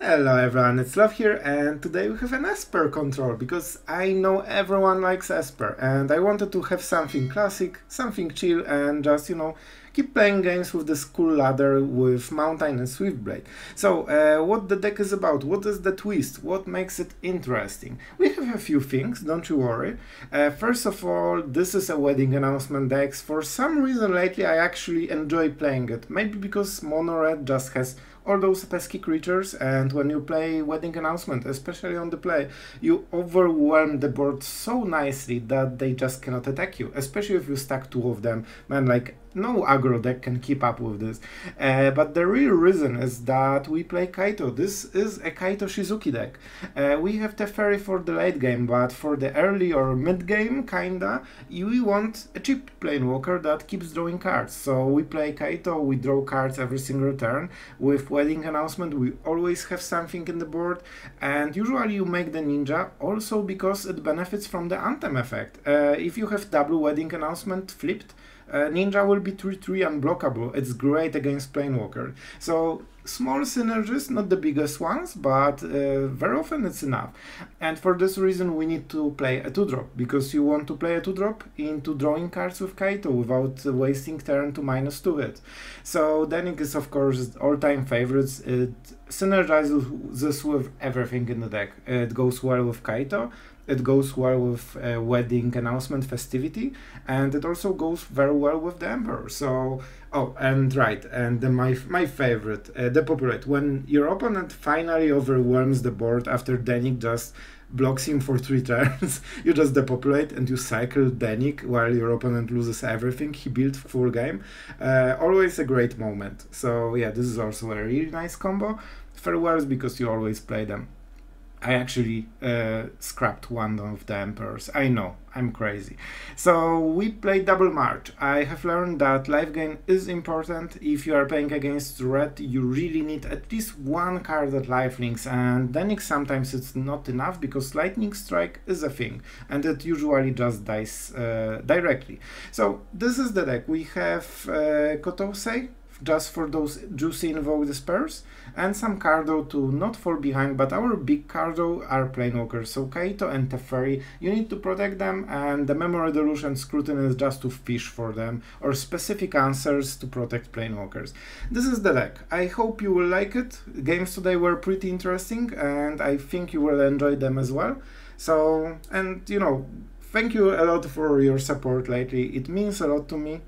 Hello everyone, it's Sloth here, and today we have an Esper control because I know everyone likes Esper and I wanted to have something classic, something chill, and just, keep playing games with this cool ladder with Mountain and Swiftblade. So, what the deck is about, what is the twist, what makes it interesting? We have a few things, don't you worry. First of all, this is a wedding announcement deck. For some reason lately I actually enjoy playing it, maybe because Mono Red just has all those pesky creatures, and when you play Wedding Announcement, especially on the play, you overwhelm the board so nicely that they just cannot attack you, especially if you stack two of them. Man, like, no aggro deck can keep up with this. But the real reason is that we play Kaito. This is a Kaito Shizuki deck. We have Teferi for the late game, but for the early or mid game, kinda, we want a cheap Planewalker that keeps drawing cards. So we play Kaito, we draw cards every single turn. With Wedding Announcement, we always have something in the board, and usually you make the Ninja also because it benefits from the Anthem effect. If you have double Wedding Announcement flipped, Ninja will be 3/3 unblockable. It's great against Planewalker. So small synergies, not the biggest ones, but very often it's enough. And for this reason we need to play a 2-drop, because you want to play a 2-drop into drawing cards with Kaito without wasting turn to -2 it. So Danik is of course all-time favorites. It synergizes with everything in the deck. It goes well with Kaito, it goes well with Wedding Announcement Festivity, and it also goes very well with the Emperor. So, oh, and right, and my favorite, depopulate. When your opponent finally overwhelms the board after Danik just blocks him for 3 turns, you just depopulate and you cycle Danik while your opponent loses everything he built full game. Always a great moment. So yeah, this is also a really nice combo. Farewells, because you always play them. I actually scrapped one of the Emperors. I know, I'm crazy. So we play double march. I have learned that life gain is important. If you are playing against red, you really need at least one card at lifelinks, and then sometimes it's not enough because lightning strike is a thing and it usually just dies directly. So this is the deck. We have Kotosei, just for those juicy invoked spells, and some Cardo to not fall behind, but our big Cardo are Planewalkers, so Kaito and Teferi, you need to protect them, and the Memory Delusion Scrutiny is just to fish for them, or specific answers to protect Planewalkers. This is the deck. I hope you will like it. Games today were pretty interesting, and I think you will enjoy them as well. So, and thank you a lot for your support lately. It means a lot to me.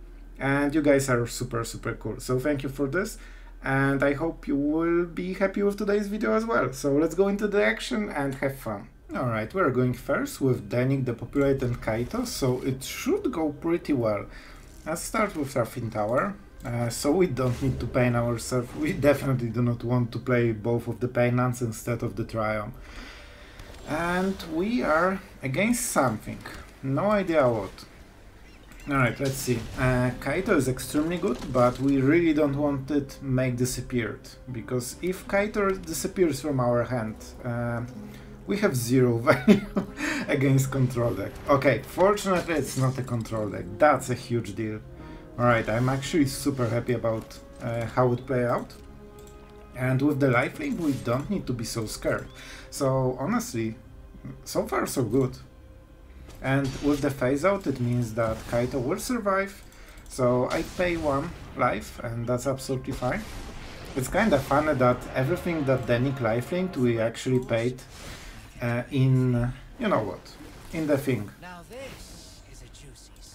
And you guys are super cool, so thank you for this, and I hope you will be happy with today's video as well. So let's go into the action and have fun. Alright, we're going first with Danik, Depopulate and Kaito, so it should go pretty well. Let's start with Surfing Tower, so we don't need to pain ourselves. We definitely do not want to play both of the Painlands instead of the Triumph. And we are against something, no idea what. Alright, let's see. Kaito is extremely good, but we really don't want it make disappeared, because if Kaito disappears from our hand, we have 0 value against control deck. Okay, fortunately it's not a control deck, that's a huge deal. Alright, I'm actually super happy about how it played out. And with the lifelink we don't need to be so scared. So honestly, so far so good. And with the phase out, it means that Kaito will survive, so I pay 1 life, and that's absolutely fine. It's kinda funny that everything that Danik lifelinked we actually paid in, you know what, in the thing.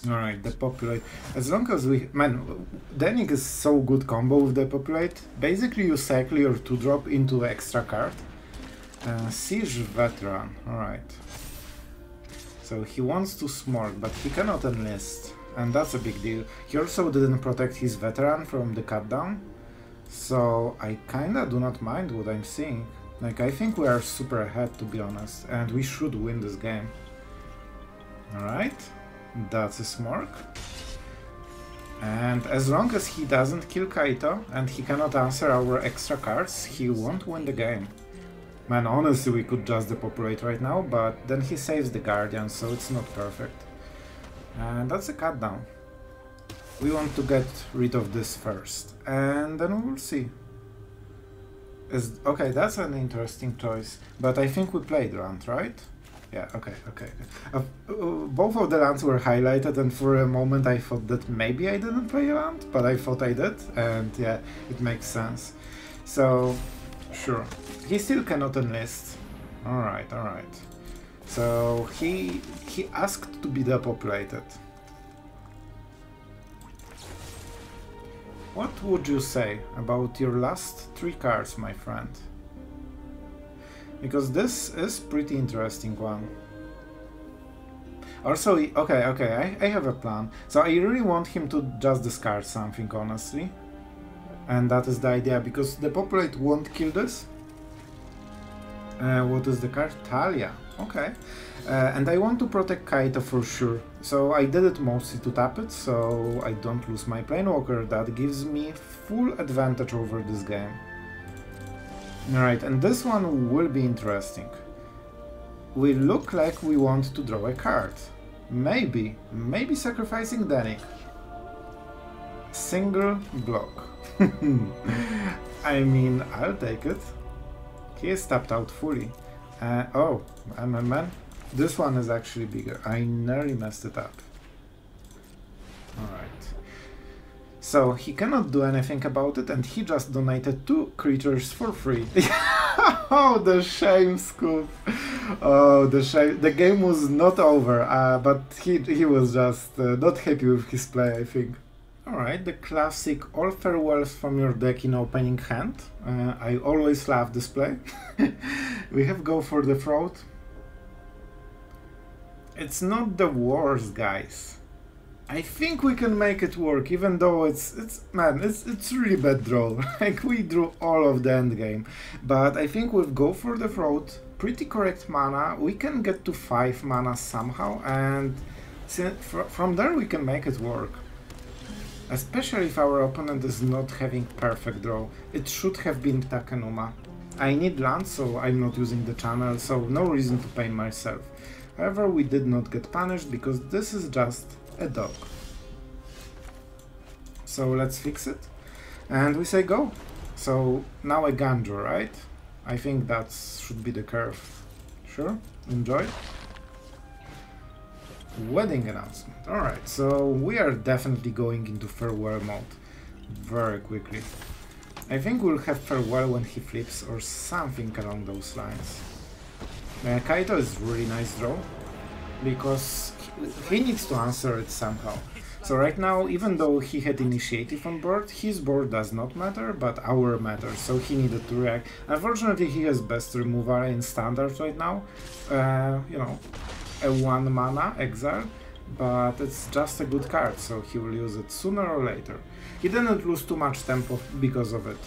Alright, Depopulate. As long as we... Man, Danik is so good combo with Depopulate. Basically you cycle your 2-drop into extra card. Siege Veteran, alright. So he wants to smork, but he cannot enlist, and that's a big deal. He also didn't protect his veteran from the cut down, so I kinda do not mind what I'm seeing. Like, I think we are super ahead, to be honest, and we should win this game. Alright, that's a smork. And as long as he doesn't kill Kaito, and he cannot answer our extra cards, he won't win the game. Man, honestly, we could just depopulate right now, but then he saves the Guardian, so it's not perfect. And that's a cut down. We want to get rid of this first, and then we will see. Okay, that's an interesting choice. But I think we played land, right? Yeah, okay. Both of the lands were highlighted, and for a moment I thought that maybe I didn't play a land, but I thought I did, and yeah, it makes sense. So, sure. He still cannot enlist. Alright. So, he asked to be depopulated. What would you say about your last 3 cards, my friend? Because this is pretty interesting one. Also, okay, I have a plan. So I really want him to just discard something, honestly. And that is the idea, because the populate won't kill this. What is the card? Talia. Okay. And I want to protect Kaito for sure. So I did it mostly to tap it, so I don't lose my Planewalker. That gives me full advantage over this game. Alright, and this one will be interesting. We look like we want to draw a card. Maybe sacrificing Danik. Single block. I mean, I'll take it. He is tapped out fully. Oh, man, this one is actually bigger. I nearly messed it up. Alright. So he cannot do anything about it, and he just donated 2 creatures for free. Oh, the shame, Scoop. Oh, the shame. The game was not over, but he was just not happy with his play, I think. Alright, the classic all farewells from your deck in opening hand. I always love this play. We have go for the throat. It's not the worst, guys. I think we can make it work, even though it's really bad draw. Like, we drew all of the end game. But I think with go for the throat, pretty correct mana, we can get to 5 mana somehow, and from there we can make it work. Especially if our opponent is not having perfect draw. It should have been Takenuma. I need land, so I'm not using the channel, so no reason to pain myself. However, we did not get punished, because this is just a dog. So let's fix it. And we say go. So now a Ganjo, right? I think that should be the curve. Sure? Enjoy. Wedding announcement. Alright, so we are definitely going into farewell mode very quickly. I think we'll have farewell when he flips or something along those lines. Kaito is really nice draw, because he needs to answer it somehow. So right now, even though he had initiative on board, his board does not matter, but our matters, so he needed to react. Unfortunately, he has best removal in standard right now, you know, a 1 mana exile, but it's just a good card, so he will use it sooner or later. He didn't lose too much tempo because of it.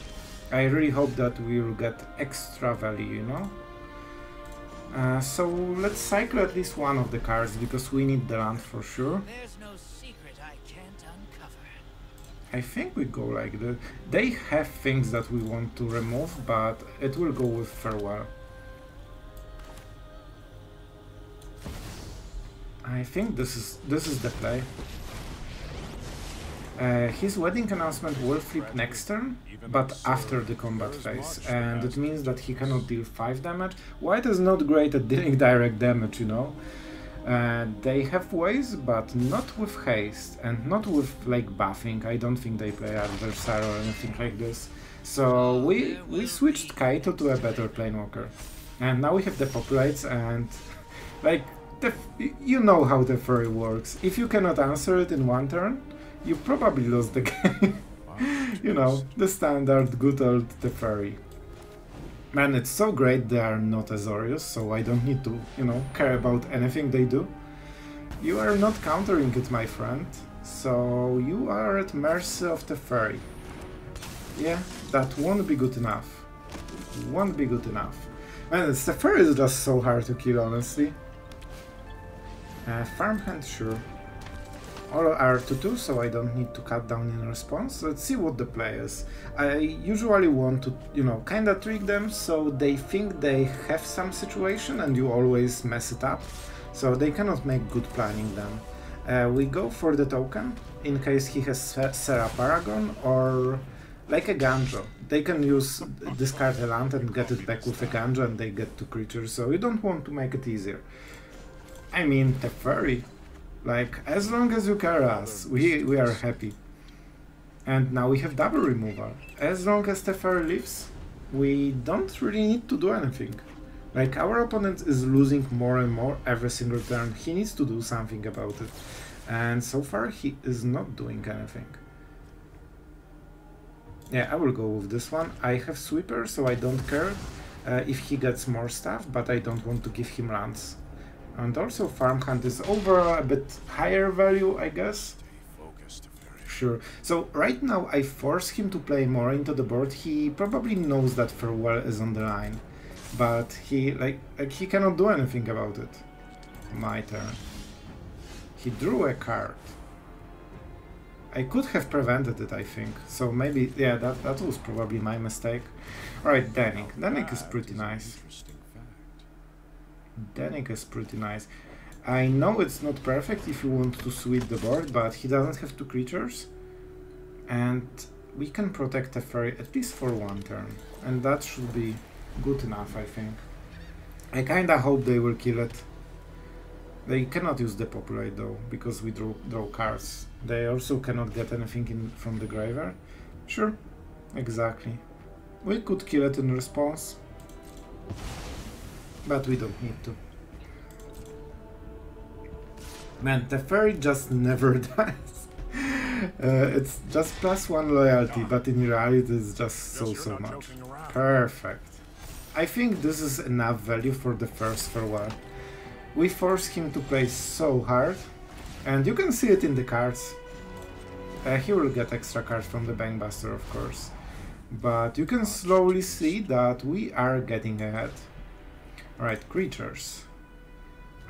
I really hope that we will get extra value, you know? So let's cycle at least one of the cards, because we need the land for sure. There's no secret I can't uncover. I think we go like this. They have things that we want to remove, but it will go with farewell. I think this is the play. His wedding announcement will flip next turn, but after the combat phase, and it means that he cannot deal 5 damage. White is not great at dealing direct damage, you know. They have ways, but not with haste, and not with like buffing. I don't think they play adversary or anything like this. So we switched Kaito to a better Planewalker. And now we have the populates, and like, you know how Teferi works. If you cannot answer it in 1 turn, you probably lost the game. You know, the standard good old Teferi. Man, it's so great they are not Azorius, so I don't need to, you know, care about anything they do. You are not countering it, my friend, so you are at mercy of Teferi. Yeah, that won't be good enough. Won't be good enough. Man, Teferi is just so hard to kill, honestly. Farmhand, sure. All are 2-2, so I don't need to cut down in response. Let's see what the play is. I usually want to, you know, kinda trick them so they think they have some situation and you always mess it up. So they cannot make good planning then. We go for the token, in case he has Serra Paragon, or like a Ganjo. They can use discard a land and get it back with a Ganjo, and they get 2 creatures, so you don't want to make it easier. I mean, Teferi, like, as long as you carry us, we are happy. And now we have double removal. As long as Teferi lives, we don't really need to do anything. Like, our opponent is losing more and more every single turn. He needs to do something about it. And so far, he is not doing anything. Yeah, I will go with this one. I have Sweeper, so I don't care if he gets more stuff, but I don't want to give him lands. And also Farm Hunt is over a bit higher value, I guess. Sure. So right now I force him to play more into the board. He probably knows that Farewell is on the line, but he he cannot do anything about it. My turn. He drew a card. I could have prevented it, I think. So maybe, yeah, that was probably my mistake. Alright, Danik. Danik is pretty nice. Danik is pretty nice. I know it's not perfect if you want to sweep the board, but he doesn't have 2 creatures. And we can protect Teferi at least for 1 turn. And that should be good enough, I think. I kinda hope they will kill it. They cannot use Depopulate though, because we draw cards. They also cannot get anything from the graveyard. Sure, exactly. We could kill it in response, but we don't need to. Man, Teferi just never dies. It's just +1 loyalty, but in reality it's just so much. Perfect. I think this is enough value for the first Farewell. We force him to play so hard, and you can see it in the cards. He will get extra cards from the Bankbuster, of course, but you can slowly see that we are getting ahead. Alright, creatures,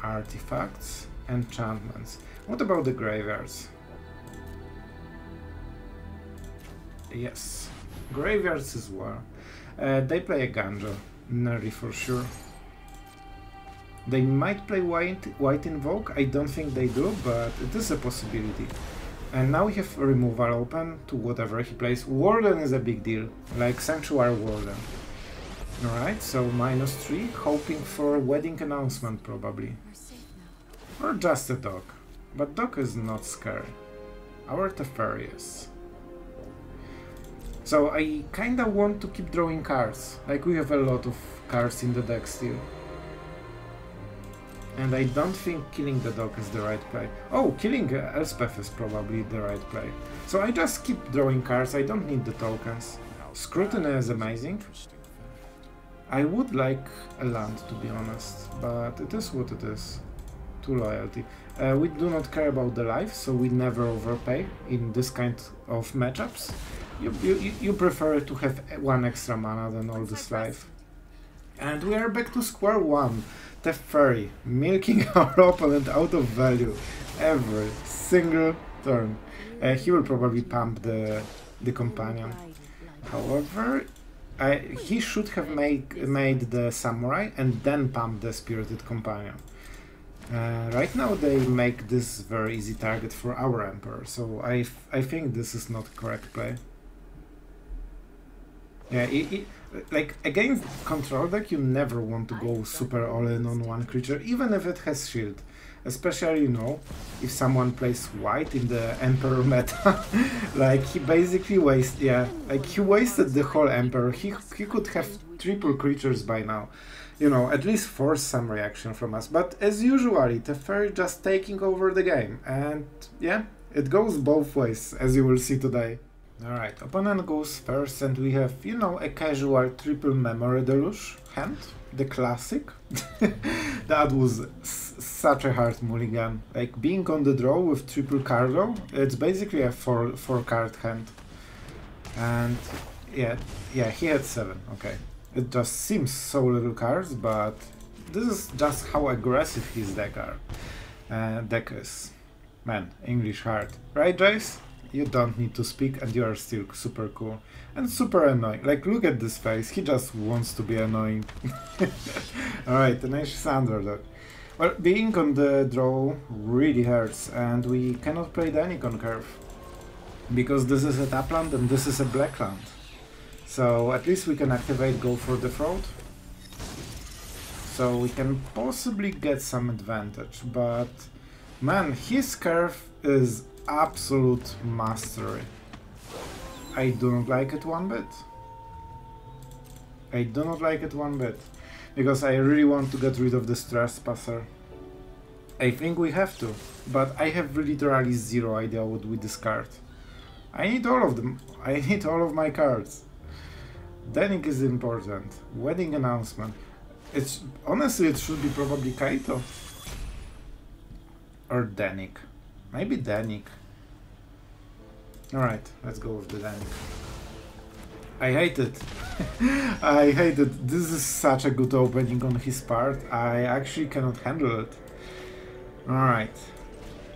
artifacts, enchantments. What about the graveyards? Yes, graveyards as well. They play a Ganjo, Nerdy for sure. They might play white Invoke, I don't think they do, but it is a possibility. And now we have removal open to whatever he plays. Warden is a big deal, like Sanctuary Warden. Alright, so -3, hoping for Wedding Announcement probably. Or just a dog. But dog is not scary. Our Teferi is. So I kinda want to keep drawing cards, like we have a lot of cards in the deck still. And I don't think killing the dog is the right play. Oh, killing Elspeth is probably the right play. So I just keep drawing cards, I don't need the tokens. Scrutiny is amazing. I would like a land, to be honest, but it is what it is. 2 loyalty. We do not care about the life, so we never overpay in this kind of matchups. You prefer to have 1 extra mana than all this life. And we are back to square 1. Teferi, milking our opponent out of value every single turn. He will probably pump the companion. However, he should have made the samurai and then pump the spirited companion. Right now they make this very easy target for our emperor, so I think this is not correct play. Yeah, like against control deck, you never want to go super all-in on 1 creature, even if it has shield. Especially, you know, if someone plays white in the Emperor meta, like he basically he wasted the whole Emperor. He could have 3 creatures by now. You know, at least force some reaction from us. But as usually, Teferi just taking over the game. And yeah, it goes both ways, as you will see today. Alright, opponent goes first, and we have, you know, a casual triple Memory Deluge hand, the classic. That was such a hard mulligan. Like, being on the draw with triple Cardo, it's basically a 4 card hand. And yeah, he had 7, okay. It just seems so little cards, but this is just how aggressive his deck is. Man, English hard. Right, Jace? You don't need to speak, and you are still super cool. And super annoying. Like, look at this face, he just wants to be annoying. Alright, Tenacious Underdog. Well, being on the draw really hurts, and we cannot play the Nikon curve. because this is a tap land and this is a black land. So at least we can activate Go for the Throat. So we can possibly get some advantage, but man, his curve is absolute mastery. I do not like it one bit. I do not like it one bit, because I really want to get rid of this Trespasser. I think we have to, but I have literally zero idea what we discard. I need all of them. I need all of my cards. Danik is important. Wedding announcement. It's honestly, it should be probably Kaito or Danik. Maybe Danik. All right, let's go with the Danik. I hate it. I hate it. This is such a good opening on his part. I actually cannot handle it. Alright.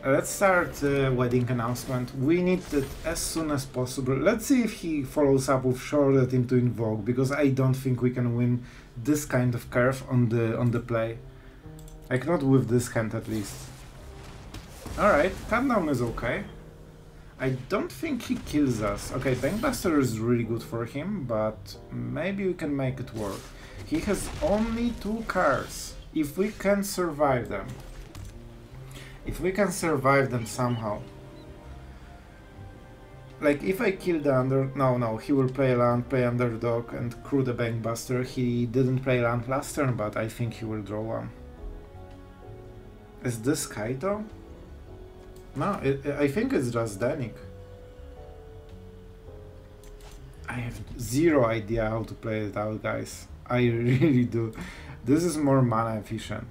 Let's start wedding announcement. We need it as soon as possible. Let's see if he follows up with Shorted into Invoke, because I don't think we can win this kind of curve on the play. Like, not with this hand at least. Alright, countdown is okay. I don't think he kills us. Okay, Bankbuster is really good for him, but maybe we can make it work. He has only 2 cards. If we can survive them. If we can survive them somehow. Like, if I kill the No, he will play land, play Underdog, and crew the Bankbuster. He didn't play land last turn, but I think he will draw one. Is this Kaito? No, I think it's just Danik. I have zero idea how to play it out, guys. I really do. This is more mana efficient.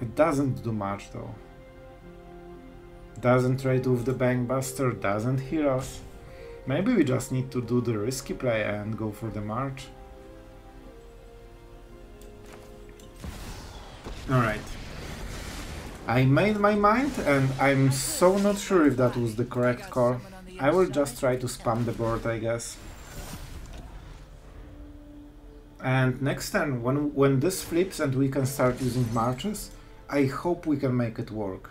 It doesn't do much though. Doesn't trade with the Bankbuster, doesn't heal us. Maybe we just need to do the risky play and go for the March. Alright. I made my mind and I'm so not sure if that was the correct call. I will just try to spam the board, I guess. And next turn, when this flips and we can start using marches, I hope we can make it work.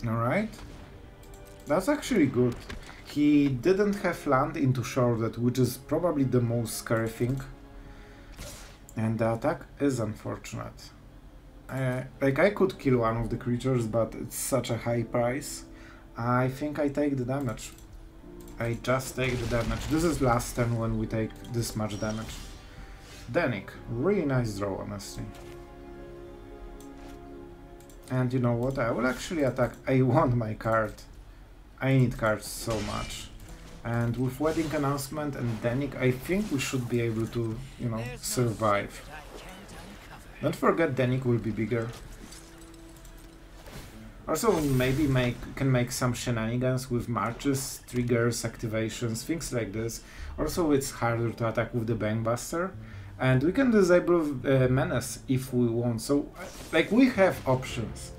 Alright. That's actually good. He didn't have land into Shorted, which is probably the most scary thing. And the attack is unfortunate. Like, I could kill one of the creatures, but it's such a high price. I think I take the damage. I just take the damage. This is last turn when we take this much damage. Danik, really nice draw, honestly. And you know what, I will actually attack. I want my card. I need cards so much. And with Wedding Announcement and Danik, I think we should be able to, you know, survive. Don't forget Danik will be bigger. Also, we maybe can make some shenanigans with marches, triggers, activations, things like this. Also, it's harder to attack with the Bankbuster. And we can disable Menace if we want. So, like, we have options.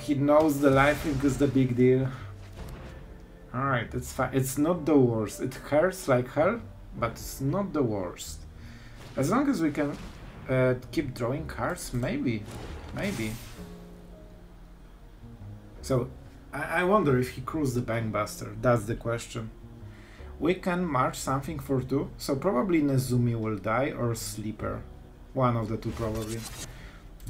He knows the life link is the big deal. Alright, it's fine. It's not the worst. It hurts like hell, but it's not the worst. As long as we can keep drawing cards, maybe. So, I wonder if he crews the Bankbuster. That's the question. We can march something for 2, so probably Nezumi will die or Sleeper. One of the two probably.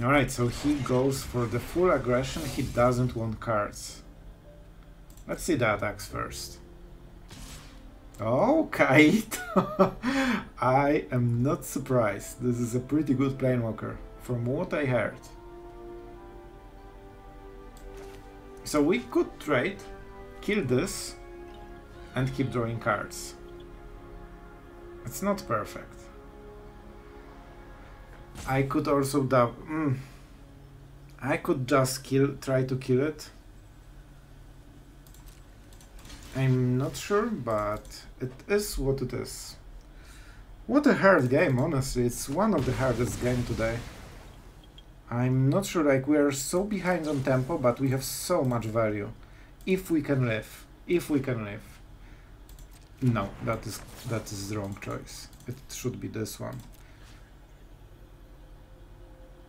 Alright, so he goes for the full aggression, he doesn't want cards. Let's see the attacks first. Oh, Kaito! I am not surprised. This is a pretty good Planewalker, from what I heard. So we could trade, kill this, and keep drawing cards. It's not perfect. I could also I could just try to kill it. I'm not sure, but it is what it is. What a hard game, honestly. It's one of the hardest games today. I'm not sure, like, we are so behind on tempo, but we have so much value. If we can live. If we can live. No, that is the wrong choice. It should be this one.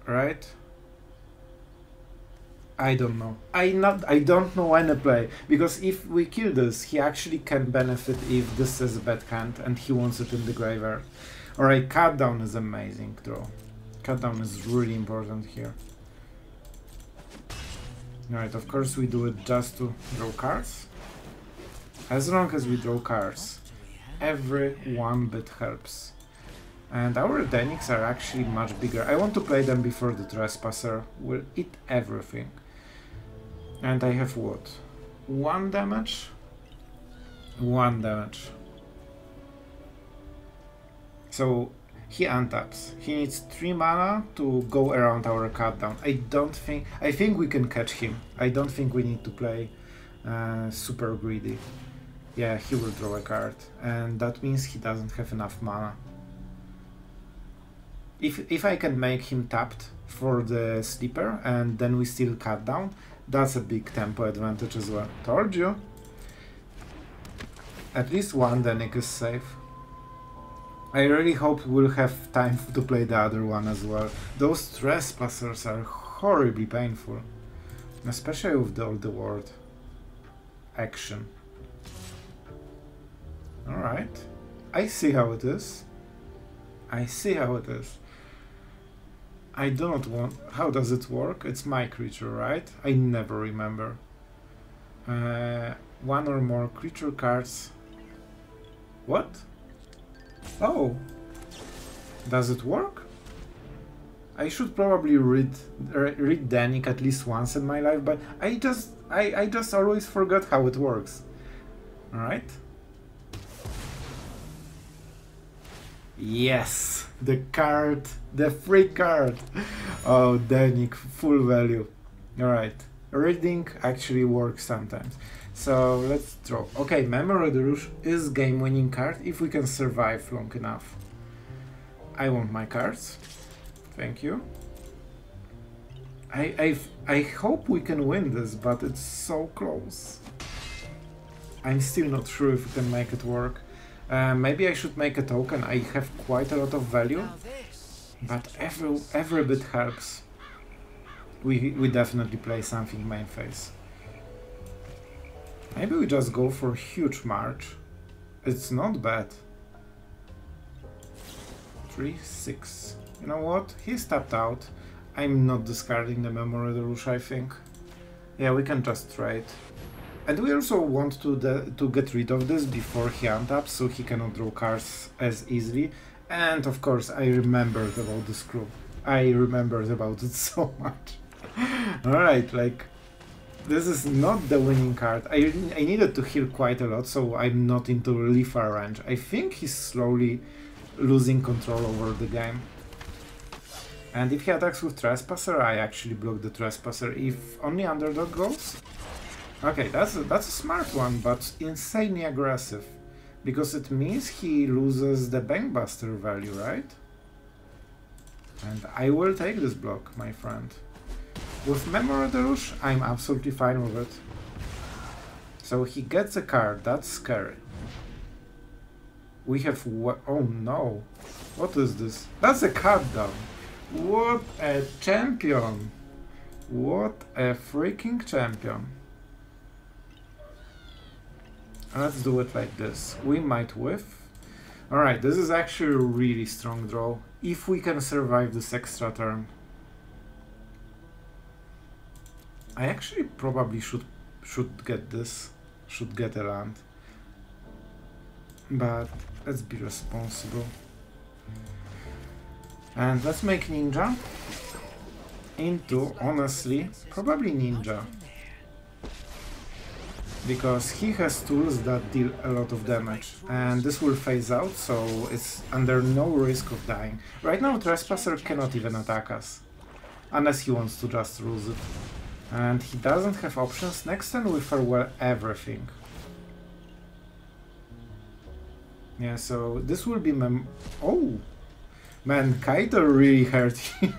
Right? I don't know. I don't know any play, because if we kill this, he actually can benefit if this is a bad hand and he wants it in the graveyard. Alright, cut down is amazing draw. Cut down is really important here. Alright, of course we do it just to draw cards. As long as we draw cards, every one bit helps. And our Denics are actually much bigger. I want to play them before the Trespasser will eat everything. And I have what? 1 damage? 1 damage. So he untaps. He needs 3 mana to go around our cut down. I think we can catch him. I don't think we need to play super greedy. Yeah, he will draw a card, and that means he doesn't have enough mana. If I can make him tapped for the sleeper and then we still cut down, that's a big tempo advantage as well. Told you. At least one Denic is safe. I really hope we'll have time to play the other one as well. Those Trespassers are horribly painful, especially with all the word action. Alright, I see how it is. I see how it is. I do not want... How does it work? It's my creature, right? I never remember. 1 or more creature cards. What? Oh. Does it work? I should probably read Denic at least once in my life, but I just always forgot how it works. Alright. Yes, the card, the free card. Oh, Denic, full value. Alright, reading actually works sometimes. So let's draw. Okay, Memory of the Rouge is game-winning card if we can survive long enough. I want my cards. Thank you. I hope we can win this, but it's so close. I'm still not sure if we can make it work. Maybe I should make a token. I have quite a lot of value, but every bit helps. We definitely play something main phase. Maybe we just go for huge march. It's not bad. 3, 6. You know what? He's tapped out. I'm not discarding the Memory of the Rouge, I think. Yeah, we can just trade. And we also want to get rid of this before he untaps, so he cannot draw cards as easily. And of course, I remembered about the screw. I remembered about it so much. Alright, like, this is not the winning card. I needed to heal quite a lot, so I'm not into lethal range. I think he's slowly losing control over the game. And if he attacks with Trespasser, I actually block the Trespasser. If only Underdog goes... Okay, that's a smart one, but insanely aggressive. Because it means he loses the Bankbuster value, right? And I will take this block, my friend. With Memory of the Rouge, I'm absolutely fine with it. So he gets a card, that's scary. We have... Oh no! What is this? That's a cut down! What a champion! What a freaking champion! Let's do it like this. We might whiff. Alright, this is actually a really strong draw. If we can survive this extra turn. I actually probably should get this. Should get a land. But let's be responsible. And let's make Ninja into, honestly, probably Ninja. Because he has tools that deal a lot of damage, and this will phase out, so it's under no risk of dying. Right now Trespasser cannot even attack us, unless he wants to just lose it. And he doesn't have options. Next turn we farewell everything. Yeah, so this will be oh! Man, Kaito really hurt him.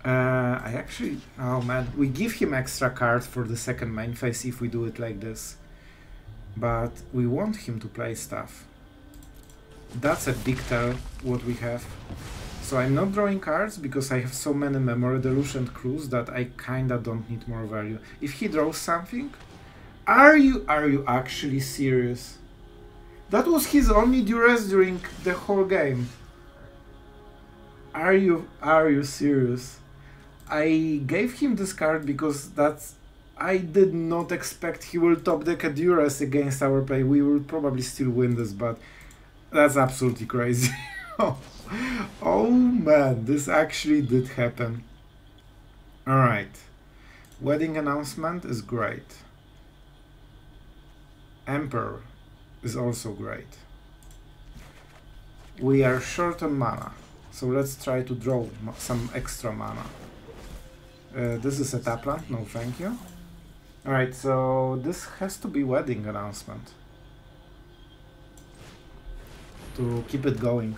I actually... Oh man, we give him extra cards for the second main phase if we do it like this. But we want him to play stuff. That's a big tell what we have. So I'm not drawing cards because I have so many Memory Deluge and Cruise that I kinda don't need more value. If he draws something... Are you actually serious? That was his only duress during the whole game. Are you serious? I gave him this card because I did not expect he will top deck a duress against our play. We will probably still win this, but that's absolutely crazy. Oh man, this actually did happen. Alright. Wedding announcement is great. Emperor is also great. We are short on mana, so let's try to draw some extra mana. This is a tapland, no thank you. Alright, so this has to be wedding announcement. To keep it going.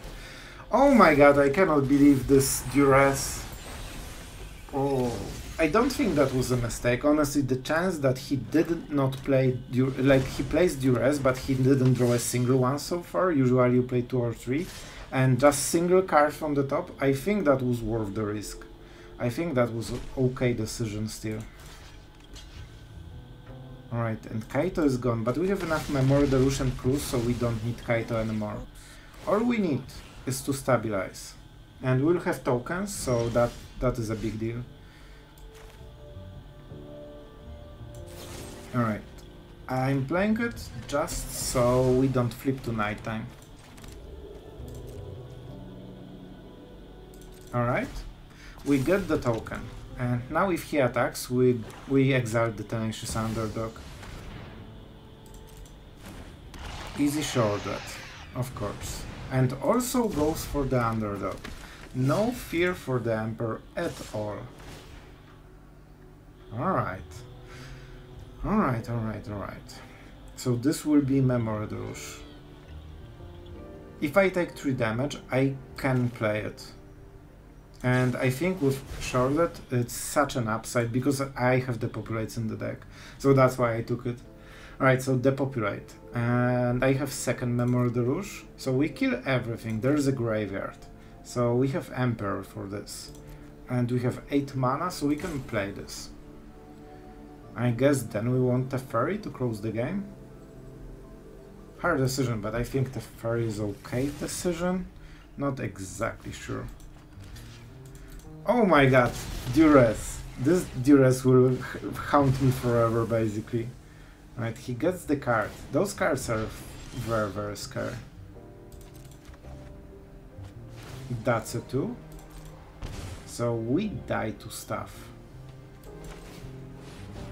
Oh my god, I cannot believe this duress. Oh, I don't think that was a mistake. Honestly, the chance that he did not play, like he plays duress, but he didn't draw a single one so far. Usually you play 2 or 3, and just single card from the top. I think that was worth the risk. I think that was an okay decision still. Alright, and Kaito is gone, but we have enough Memory Deluge and Cruise, so we don't need Kaito anymore. All we need is to stabilize. And we'll have tokens, so that is a big deal. Alright, I'm playing it just so we don't flip to nighttime. Alright, we get the token. And now if he attacks, we exile the Tenacious Underdog. Easy shortcut, of course. And also goes for the Underdog. No fear for the Emperor at all. Alright. Alright. So this will be Memory Deluge. If I take 3 damage, I can play it. And I think with Charlotte, it's such an upside because I have Depopulates in the deck. So that's why I took it. Alright, so Depopulate. And I have second Memory Deluge. So we kill everything. There's a graveyard. So we have Emperor for this. And we have 8 mana, so we can play this. I guess then we want Teferi to close the game. Hard decision, but I think Teferi is okay decision. Not exactly sure. Oh my god, duress. This duress will haunt me forever, basically. Right, he gets the card. Those cards are very, very scary. That's a 2. So we die to stuff.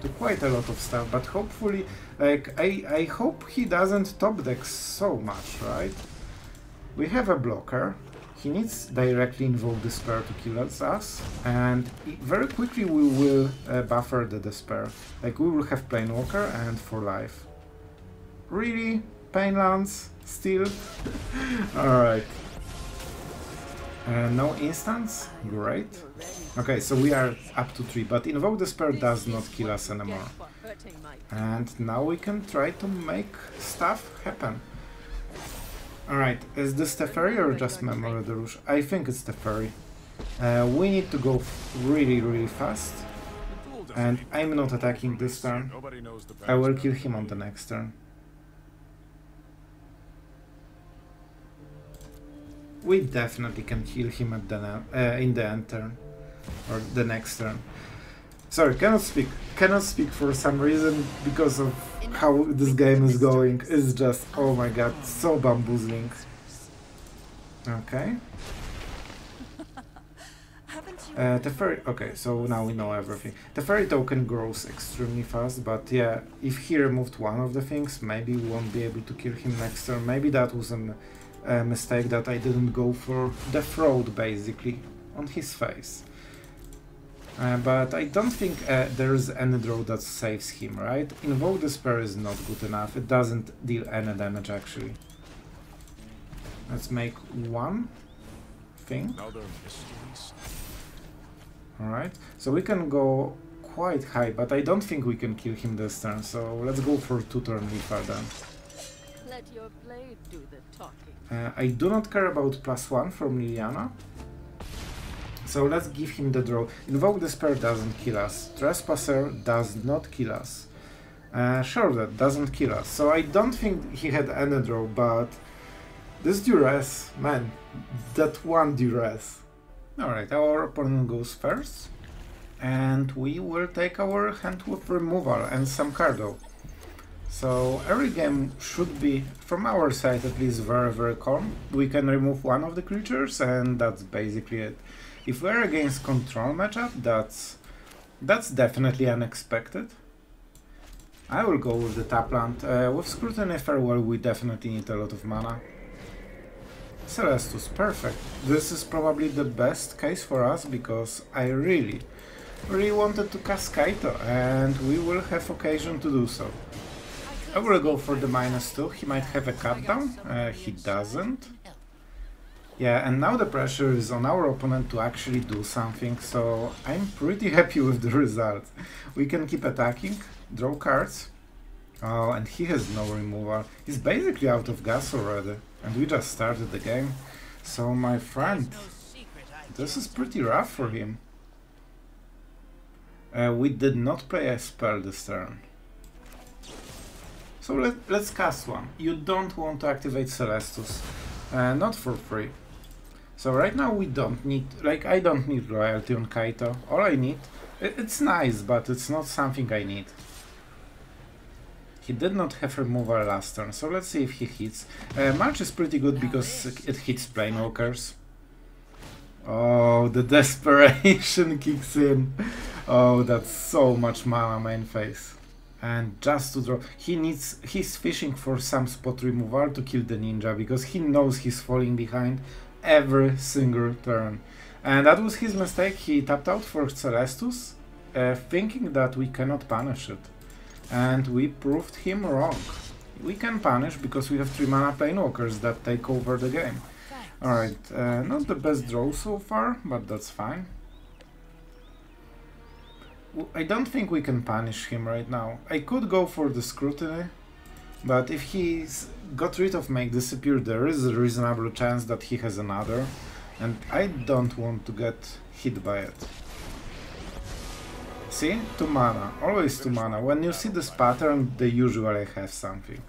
To quite a lot of stuff, but hopefully, like, I hope he doesn't top deck so much, right? We have a blocker. He needs directly invoke Despair to kill us, and very quickly we will buffer the Despair. Like, we will have Planewalker and for life. Really? Painlands? Still? Alright. No instants? Great. Okay, so we are up to 3, but Invoke Despair does not kill us anymore. And now we can try to make stuff happen. Alright, is this Teferi or just Memory Deluge? I think it's Teferi. We need to go really, really fast. And I'm not attacking this turn. I will kill him on the next turn. We definitely can kill him at the in the end turn. Or the next turn. Sorry, cannot speak for some reason because of how this game is going. It's just, oh my god, so bamboozling. Okay. Teferi, okay, so now we know everything. Teferi token grows extremely fast, but yeah, if he removed one of the things, maybe we won't be able to kill him next turn. Maybe that was a mistake that I didn't go for the fraud, basically, on his face. But I don't think there's any draw that saves him, right? Invoke Despair is not good enough. It doesn't deal any damage, actually. Let's make one thing. Alright, so we can go quite high, but I don't think we can kill him this turn, so let's go for 2-turn Reaper then. Let your blade do the talking. I do not care about +1 from Liliana. So let's give him the draw. Invoke Despair doesn't kill us. Trespasser does not kill us. Sure, that doesn't kill us. So I don't think he had any draw, but this duress, man, that one duress. Alright, our opponent goes first. And we will take our hand with removal and some cardo. So early game should be, from our side at least, very very calm. We can remove one of the creatures and that's basically it. If we're against control matchup, that's definitely unexpected. I will go with the tap land. With Scrutiny Farewell we definitely need a lot of mana. Celestus, perfect. This is probably the best case for us because I really wanted to cast Kaito and we will have occasion to do so. I will go for the -2, he might have a cut down, he doesn't. Yeah, and now the pressure is on our opponent to actually do something, so I'm pretty happy with the result. We can keep attacking, draw cards. Oh, and he has no removal. He's basically out of gas already, and we just started the game. So my friend, this is pretty rough for him. We did not play a spell this turn. So let's cast one. You don't want to activate Celestus, not for free. So right now we don't need, like I don't need loyalty on Kaito. All I need, it's nice, but it's not something I need. He did not have removal last turn, so let's see if he hits. March is pretty good because it hits Planewalkers. Oh, the desperation kicks in. Oh, that's so much mana main phase. And just to draw, he's fishing for some spot removal to kill the ninja because he knows he's falling behind every single turn. And that was his mistake. He tapped out for Celestus, thinking that we cannot punish it. And we proved him wrong. We can punish because we have 3 mana Planewalkers that take over the game. Alright, not the best draw so far, but that's fine. I don't think we can punish him right now. I could go for the Scrutiny, but if he's got rid of Make Disappear, there is a reasonable chance that he has another, and I don't want to get hit by it. See? 2 mana. Always 2 mana. When you see this pattern, they usually have something.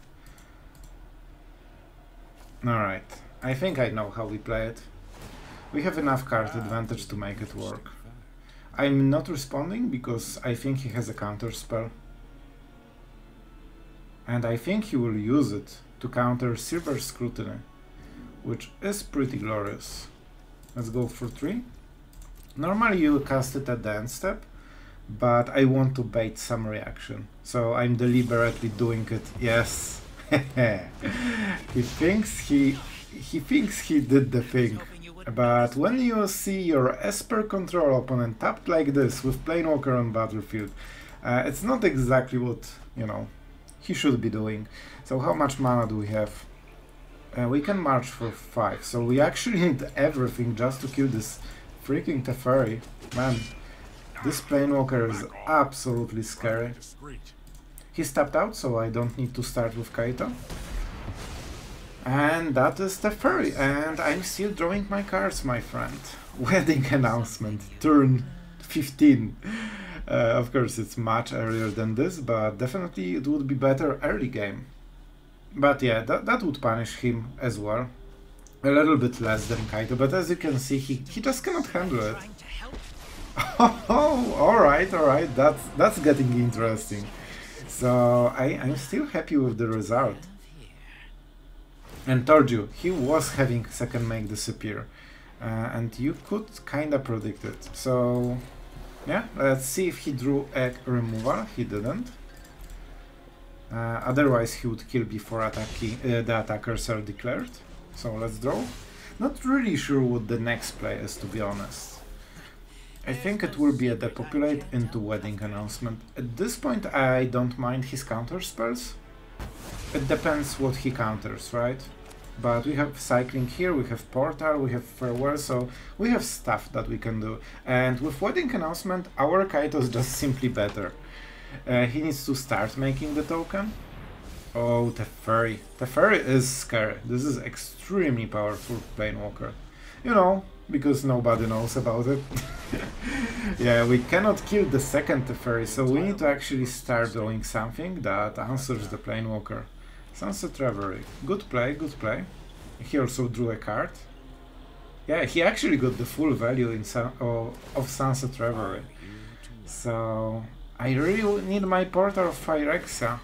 Alright. I think I know how we play it. We have enough card advantage to make it work. I'm not responding because I think he has a counter spell. And I think he will use it to counter Silver Scrutiny, which is pretty glorious. Let's go for 3. Normally you cast it at the end step, but I want to bait some reaction, so I'm deliberately doing it. Yes, he thinks he did the thing, but when you see your Esper control opponent tapped like this with Planewalker on battlefield, it's not exactly what, you know, he should be doing. So how much mana do we have? We can march for 5, so we actually need everything just to kill this freaking Teferi. Man, this Planewalker is absolutely scary. He's tapped out, so I don't need to start with Kaito. And that is Teferi, and I'm still drawing my cards, my friend. Wedding announcement, turn 15. Of course, it's much earlier than this, but definitely it would be better early game. But yeah, that would punish him as well. A little bit less than Kaito, but as you can see, he just cannot handle it. Oh, alright, that's getting interesting. So I'm still happy with the result. And told you, he was having second Make Disappear. And you could kinda predict it. So yeah, let's see if he drew a removal. He didn't. Otherwise he would kill before the attackers are declared. So let's draw. Not really sure what the next play is, to be honest. I think it will be a depopulate into Wedding Announcement. At this point I don't mind his counter spells. It depends what he counters, right? But we have cycling here, we have portal, we have farewell, so we have stuff that we can do. And with Wedding Announcement, our Kaito is just simply better. He needs to start making the token. Oh, Teferi. Teferi is scary. This is extremely powerful Planewalker. You know, because nobody knows about it. Yeah, we cannot kill the second Teferi, so we need to actually start doing something that answers the Planewalker. Sunset Reverie. Good play, good play. He also drew a card. Yeah, he actually got the full value in of Sunset Reverie. So I really need my Portal of Phyrexia.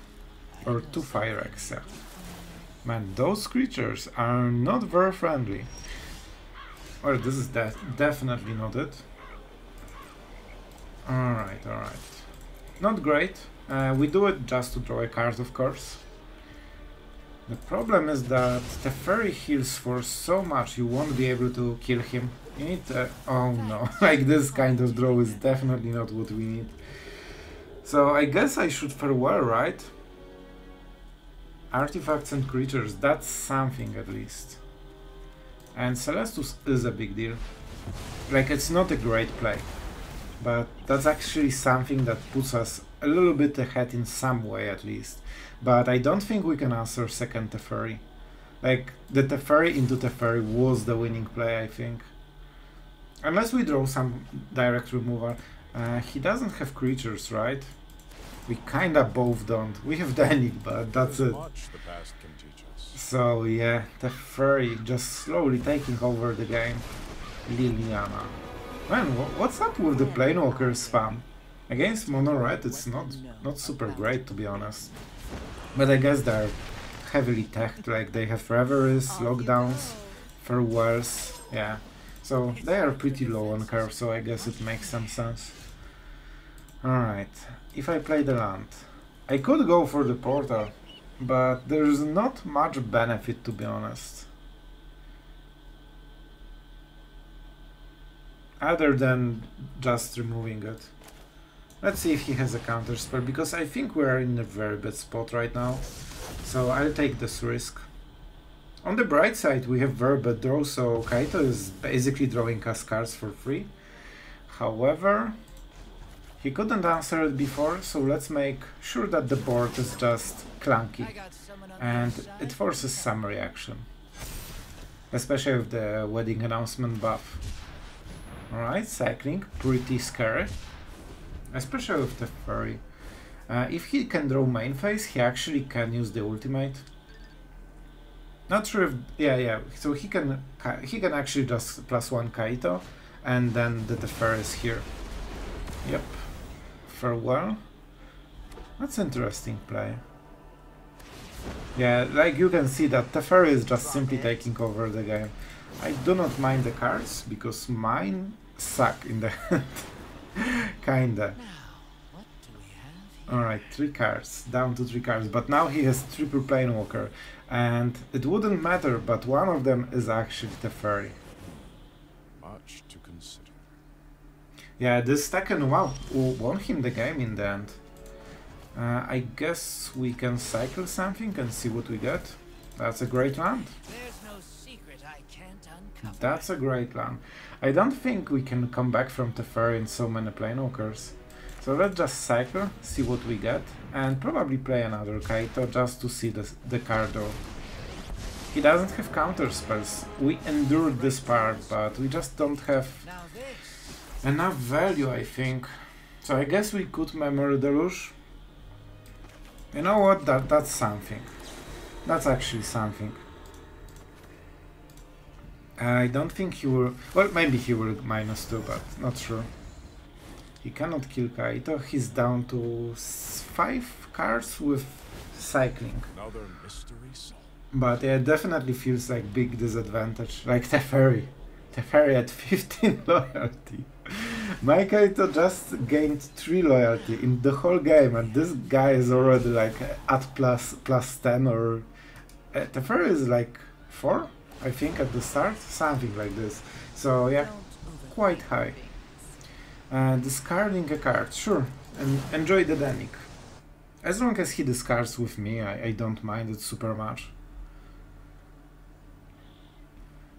Or 2 Phyrexia. Man, those creatures are not very friendly. Or this is definitely not it. Alright, alright. Not great. We do it just to draw a card, of course. The problem is that Teferi heals for so much, you won't be able to kill him. You need oh no, like this kind of draw is definitely not what we need. So I guess I should farewell, right? Artifacts and creatures, that's something at least. And Celestus is a big deal. Like, it's not a great play, but that's actually something that puts us a little bit ahead in some way at least. But I don't think we can answer second Teferi. Like, the Teferi into Teferi was the winning play, I think. Unless we draw some direct removal. He doesn't have creatures, right? We kinda both don't. We have Danik, but that's it. So yeah, Teferi just slowly taking over the game. Liliana. Man, what's up with the Planewalker spam? Against Mono Red it's not super great, to be honest. But I guess they're heavily teched, like they have reveries, lockdowns, farewells, yeah. So they are pretty low on curve, so I guess it makes some sense. Alright, if I play the land, I could go for the portal, but there's not much benefit, to be honest. Other than just removing it. Let's see if he has a counter spell, because I think we are in a very bad spot right now. So I'll take this risk. On the bright side, we have very bad draw, so Kaito is basically drawing us cards for free. However, he couldn't answer it before, so let's make sure that the board is just clunky. And it forces some reaction. Especially with the wedding announcement buff. Alright, cycling, pretty scary. Especially with the Teferi. If he can draw main phase, he actually can use the ultimate. Not sure if... yeah, so he can actually just +1 Kaito, and then the Teferi is here. Yep. Farewell. That's interesting play. Yeah, like you can see that Teferi is just simply taking over the game. I do not mind the cards, because mine suck in the hand. Kinda. Alright, 3 cards, down to 3 cards, but now he has triple Planewalker, and it wouldn't matter, but one of them is actually Teferi. Much to consider. Yeah, this Tekken won him the game in the end. I guess we can cycle something and see what we get. That's a great land. There's no secret I can't uncover. That's a great land. I don't think we can come back from Teferi in so many Planewalkers. So let's just cycle, see what we get, and probably play another Kaito just to see the card draw. He doesn't have counter spells. We endured this part, but we just don't have enough value, I think. So I guess we could Memory Deluge. You know what? That's something. That's actually something. I don't think he will... Well, maybe he will -2, but not sure. He cannot kill Kaito. He's down to 5 cards with cycling. Another mystery solved. But yeah, it definitely feels like big disadvantage. Like Teferi. Teferi at 15 loyalty. My Kaito just gained 3 loyalty in the whole game, and this guy is already like at plus 10, or... Teferi is like 4, I think, at the start. Something like this. So yeah, quite high. Discarding a card, sure, and enjoy the Danik. As long as he discards with me, I don't mind it super much.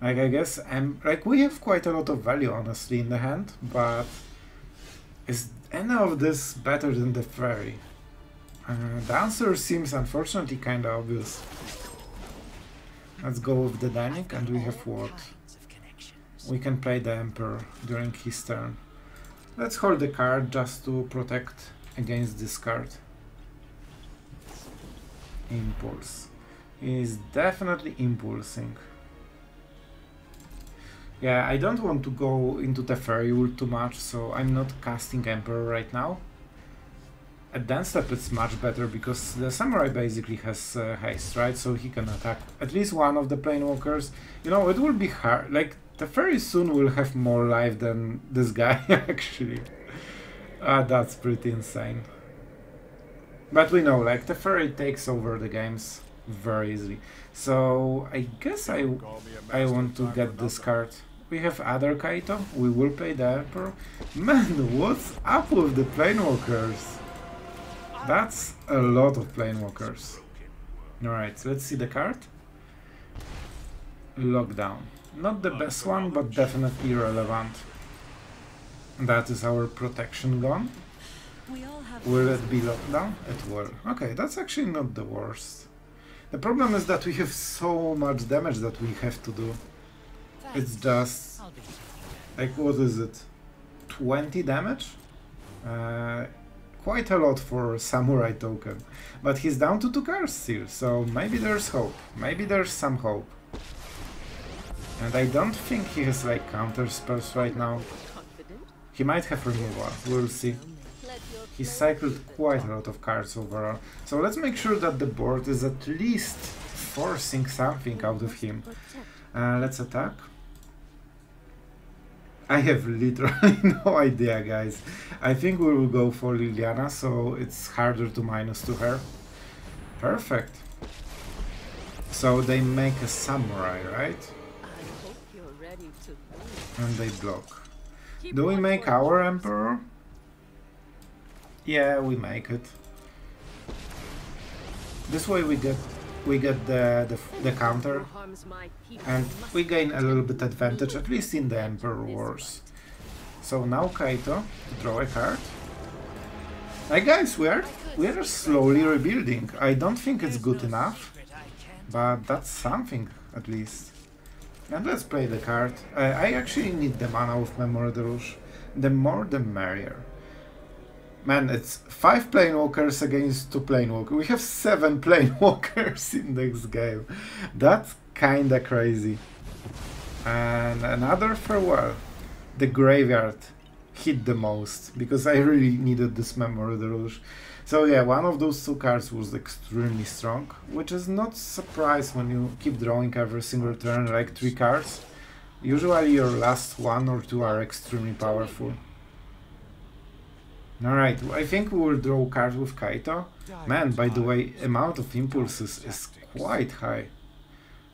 Like, I guess like, we have quite a lot of value, honestly, in the hand, but is any of this better than the Teferi? The answer seems unfortunately kinda obvious. Let's go with the Danik, and we have what? we can play the Emperor during his turn. Let's hold the card just to protect against this card. Impulse. He's definitely impulsing. Yeah, I don't want to go into Teferi ult too much, so I'm not casting Emperor right now. At dance step it's much better because the Samurai basically has haste, right? So he can attack at least one of the Planewalkers. You know, it will be hard. Like, Teferi soon will have more life than this guy, actually. That's pretty insane. But we know, like, Teferi takes over the games very easily. So I guess I want to get this card. We have other Kaito. We will play the Emperor. Man, what's up with the Planewalkers? That's a lot of Planewalkers. Alright, so let's see the card. Lockdown. Not the best one, but definitely relevant. That is our protection gone. Will it be lockdown? It will. Okay, that's actually not the worst. The problem is that we have so much damage that we have to do. It's just... like, what is it? 20 damage? Quite a lot for Samurai token. But he's down to 2 cards still, so maybe there's hope. Maybe there's some hope. And I don't think he has like counter spells right now. He might have removal, we'll see. He cycled quite a lot of cards overall. So let's make sure that the board is at least forcing something out of him. Let's attack. I have literally no idea, guys. I think we will go for Liliana, so it's harder to minus to her. Perfect. So they make a Samurai, right? And they block. Do we make our Emperor? Yeah, we make it. This way we get the counter, and we gain a little bit advantage, at least in the Emperor Wars. So now Kaito to draw a card. Hey guys, we are slowly rebuilding. I don't think it's good enough, but that's something at least. And let's play the card. I actually need the mana of Memory Deluge. The more the merrier. Man, it's 5 Planewalkers against 2 Planewalkers. We have 7 Planewalkers in this game. That's kinda crazy. And another farewell. The graveyard hit the most, because I really needed this Memory Deluge. So yeah, one of those 2 cards was extremely strong, which is not surprise when you keep drawing every single turn like 3 cards. Usually your last 1 or 2 are extremely powerful. Alright, I think we will draw cards with Kaito. Man, by the way, amount of impulses is quite high.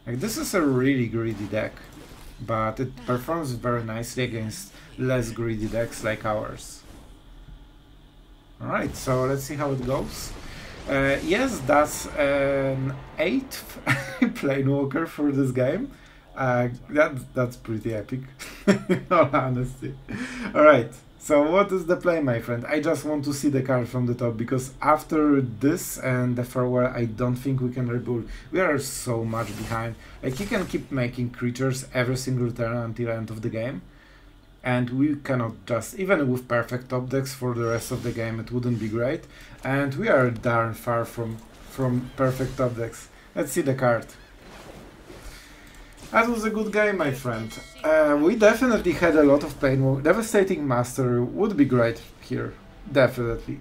Like, this is a really greedy deck, but it performs very nicely against less greedy decks like ours. Alright, so let's see how it goes. Yes, that's an 8th Planewalker for this game. That's pretty epic, in all honesty. Alright, so what is the play, my friend? I just want to see the card from the top, because after this and the farewell, I don't think we can rebuild. We are so much behind. Like, he can keep making creatures every single turn until the end of the game. And we cannot just, even with perfect top decks for the rest of the game, it wouldn't be great. And we are darn far from perfect top decks. Let's see the card. That was a good game, my friend. We definitely had a lot of pain. Devastating Master would be great here, definitely.